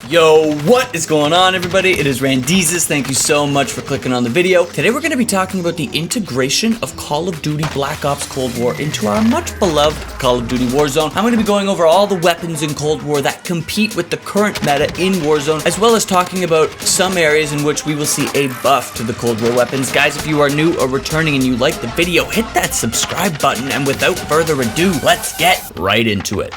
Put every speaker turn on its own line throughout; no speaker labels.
Yo, what is going on, everybody? It is Randeezus. Thank you so much for clicking on the video. Today we're going to be talking about the integration of Call of Duty Black Ops Cold War into our much beloved Call of Duty Warzone. I'm going to be going over all the weapons in Cold War that compete with the current meta in Warzone, as well as talking about some areas in which we will see a buff to the Cold War weapons. Guys, if you are new or returning and you like the video, hit that subscribe button, and without further ado, let's get right into it.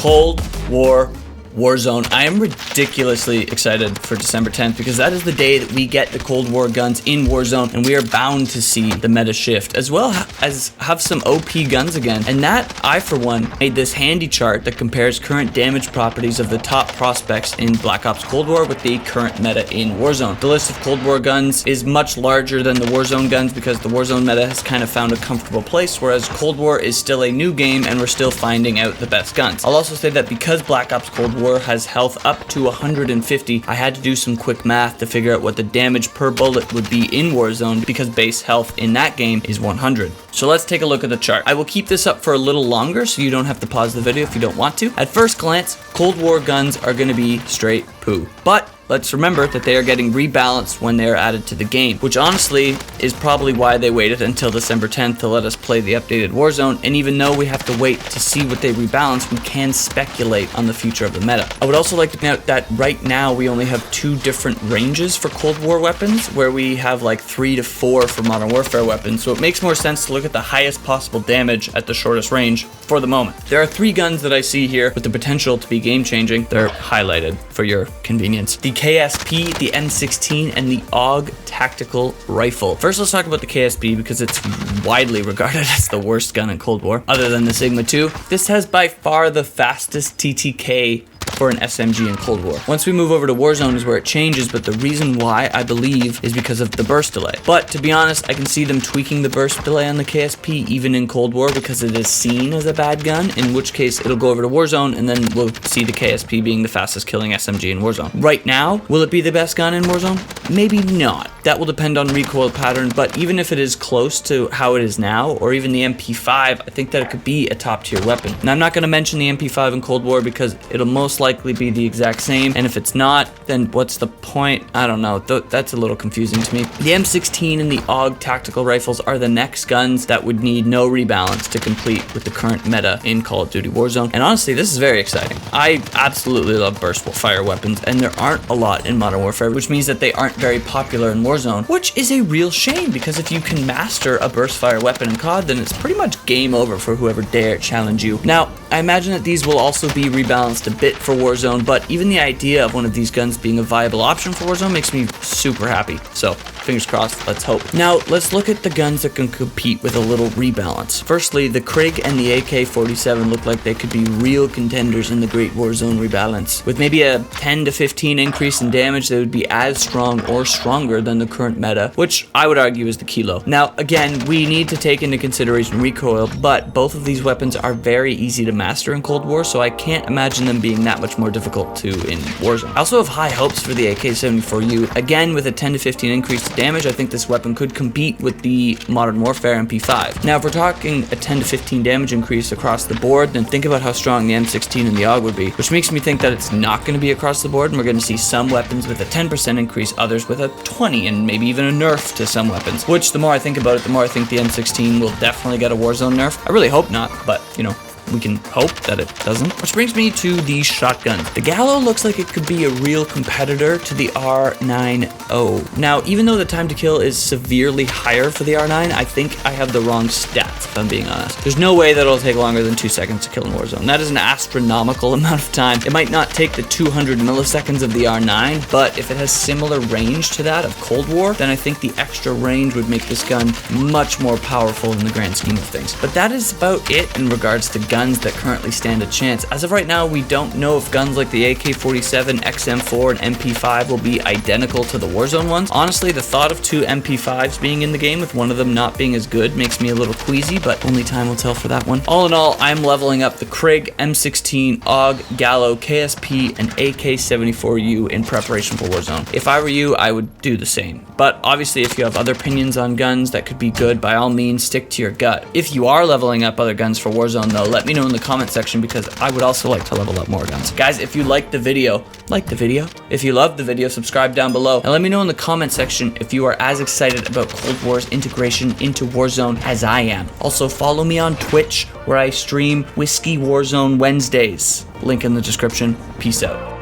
Cold War Warzone. I am ridiculously excited for December 10th because that is the day that we get the Cold War guns in Warzone, and we are bound to see the meta shift, as well as have some OP guns again. And that, I for one, made this handy chart that compares current damage properties of the top prospects in Black Ops Cold War with the current meta in Warzone. The list of Cold War guns is much larger than the Warzone guns because the Warzone meta has kind of found a comfortable place, whereas Cold War is still a new game and we're still finding out the best guns. I'll also say that because Black Ops Cold War has health up to 150, I had to do some quick math to figure out what the damage per bullet would be in Warzone because base health in that game is 100. So let's take a look at the chart. I will keep this up for a little longer so you don't have to pause the video if you don't want to. At first glance, Cold War guns are going to be straight poo, but let's remember that they are getting rebalanced when they are added to the game, which honestly is probably why they waited until December 10th to let us play the updated Warzone. And even though we have to wait to see what they rebalance, we can speculate on the future of the meta. I would also like to point out that right now we only have 2 different ranges for Cold War weapons, where we have like 3 to 4 for Modern Warfare weapons. So it makes more sense to look at the highest possible damage at the shortest range for the moment. There are 3 guns that I see here with the potential to be game changing. They're highlighted for your convenience: the KSP, the M16, and the AUG tactical rifle. First, let's talk about the KSP because it's widely regarded as the worst gun in Cold War, other than the Sigma 2. This has by far the fastest TTK for an SMG in Cold War. Once we move over to Warzone is where it changes, but the reason why, I believe, is because of the burst delay. But to be honest, I can see them tweaking the burst delay on the KSP even in Cold War because it is seen as a bad gun, in which case it'll go over to Warzone and then we'll see the KSP being the fastest killing SMG in Warzone. Right now, will it be the best gun in Warzone? Maybe not. That will depend on recoil pattern, but even if it is close to how it is now, or even the MP5, I think that it could be a top tier weapon. And I'm not going to mention the MP5 in Cold War because it'll most likely be the exact same, and if it's not, then what's the point? I don't know. That's a little confusing to me. The M16 and the AUG tactical rifles are the next guns that would need no rebalance to complete with the current meta in Call of Duty Warzone. And honestly, this is very exciting. I absolutely love burst fire weapons, and there aren't a lot in Modern Warfare, which means that they aren't very popular in Warzone, which is a real shame because if you can master a burst fire weapon in COD, then it's pretty much game over for whoever dare challenge you. Now, I imagine that these will also be rebalanced a bit for Warzone, but even the idea of one of these guns being a viable option for Warzone makes me super happy. So, fingers crossed, let's hope. Now, let's look at the guns that can compete with a little rebalance. Firstly, the Krig and the AK-47 look like they could be real contenders in the Great Warzone rebalance. With maybe a 10 to 15 increase in damage, they would be as strong or stronger than the current meta, which I would argue is the Kilo. Now, again, we need to take into consideration recoil, but both of these weapons are very easy to master in Cold War, so I can't imagine them being that much more difficult to in Warzone. I also have high hopes for the AK-74U. Again, with a 10 to 15 increase in damage, I think this weapon could compete with the Modern Warfare MP5. Now, if we're talking a 10 to 15 damage increase across the board, then think about how strong the M16 and the AUG would be, which makes me think that it's not going to be across the board, and we're going to see some weapons with a 10% increase, others with a 20, and maybe even a nerf to some weapons, which the more I think about it, the more I think the M16 will definitely get a Warzone nerf. I really hope not, but, you know, we can hope that it doesn't. Which brings me to the shotguns. The Gallo looks like it could be a real competitor to the R9O. Now, even though the time to kill is severely higher for the R9, I think I have the wrong stats, if I'm being honest. There's no way that it'll take longer than 2 seconds to kill in Warzone. That is an astronomical amount of time. It might not take the 200 milliseconds of the R9, but if it has similar range to that of Cold War, then I think the extra range would make this gun much more powerful in the grand scheme of things. But that is about it in regards to guns that currently stand a chance. As of right now, we don't know if guns like the AK-47, XM4, and MP5 will be identical to the Warzone ones. Honestly, the thought of 2 MP5s being in the game with one of them not being as good makes me a little queasy, but only time will tell for that one. All in all, I'm leveling up the Krig, M16, AUG, Gallo, KSP, and AK-74U in preparation for Warzone. If I were you, I would do the same. But obviously, if you have other opinions on guns that could be good, by all means, stick to your gut. If you are leveling up other guns for Warzone though, let me know in the comment section because I would also like to level up more guns. Guys, if you liked the video, like the video. If you loved the video, subscribe down below. And let me know in the comment section if you are as excited about Cold War's integration into Warzone as I am. Also, follow me on Twitch where I stream Whiskey Warzone Wednesdays. Link in the description. Peace out.